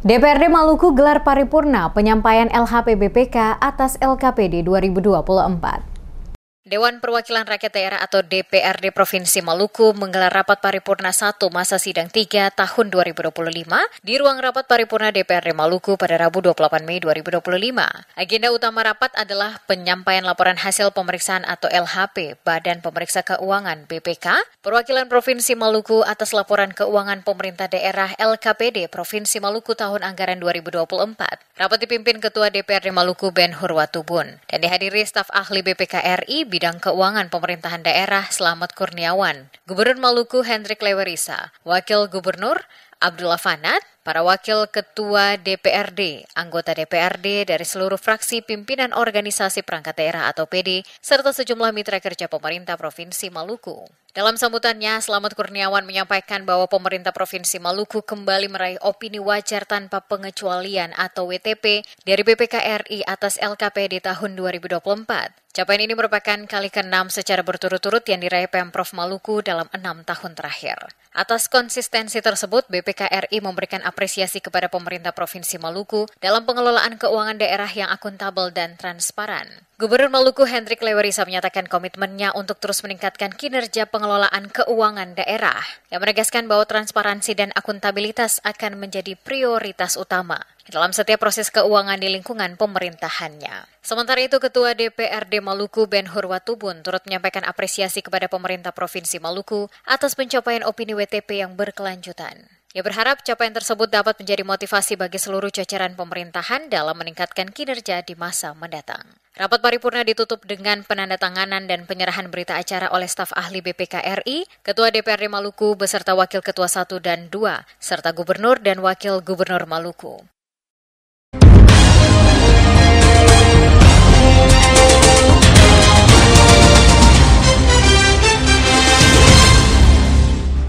DPRD Maluku gelar paripurna penyampaian LHP BPK atas LKPD 2024. Dewan Perwakilan Rakyat Daerah atau DPRD Provinsi Maluku menggelar rapat paripurna 1 masa sidang 3 tahun 2025 di ruang rapat paripurna DPRD Maluku pada Rabu 28 Mei 2025. Agenda utama rapat adalah penyampaian laporan hasil pemeriksaan atau LHP Badan Pemeriksa Keuangan BPK, Perwakilan Provinsi Maluku atas laporan keuangan pemerintah daerah LKPD Provinsi Maluku tahun anggaran 2024. Rapat dipimpin Ketua DPRD Maluku Ben Hurwatubun dan dihadiri staf ahli BPK RI Bidang Keuangan Pemerintahan Daerah Slamet Kurniawan, Gubernur Maluku Hendrik Lewerisa, Wakil Gubernur Abdullah Fanat, para wakil ketua DPRD, anggota DPRD dari seluruh fraksi pimpinan organisasi perangkat daerah atau PD, serta sejumlah mitra kerja pemerintah Provinsi Maluku. Dalam sambutannya, Slamet Kurniawan menyampaikan bahwa pemerintah Provinsi Maluku kembali meraih opini wajar tanpa pengecualian atau WTP dari BPK RI atas LKPD tahun 2024. Capaian ini merupakan kali ke-6 secara berturut-turut yang diraih Pemprov Maluku dalam 6 tahun terakhir. Atas konsistensi tersebut, BPK RI memberikan apresiasi kepada pemerintah Provinsi Maluku dalam pengelolaan keuangan daerah yang akuntabel dan transparan. Gubernur Maluku Hendrik Lewerisa menyatakan komitmennya untuk terus meningkatkan kinerja pengelolaan keuangan daerah, yang menegaskan bahwa transparansi dan akuntabilitas akan menjadi prioritas utama dalam setiap proses keuangan di lingkungan pemerintahannya. Sementara itu, Ketua DPRD Maluku Ben Hurwatubun turut menyampaikan apresiasi kepada pemerintah Provinsi Maluku atas pencapaian opini WTP yang berkelanjutan. Ia berharap capaian tersebut dapat menjadi motivasi bagi seluruh jajaran pemerintahan dalam meningkatkan kinerja di masa mendatang. Rapat paripurna ditutup dengan penandatanganan dan penyerahan berita acara oleh staf ahli BPK RI, Ketua DPRD Maluku beserta Wakil Ketua 1 dan 2, serta Gubernur dan Wakil Gubernur Maluku.